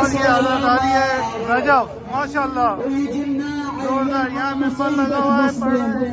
आज ये हजरत आ रही है नजफ माशाल्लाह जोरदार। यहाँ मिंबर लगा हुआ है पढ़ रहे हैं।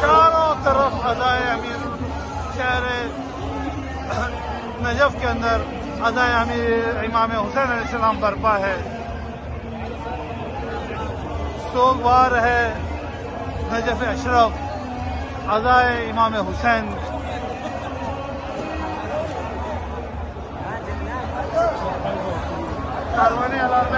चारों तरफ अदाए अमीर शहर नजफ के अंदर अदाए अमीर इमाम हुसैन अलैहिस्सलाम बरपा है। सोगवार है नजफ अशरफ अदाए इमाम हुसैन। कारवाने अलार्म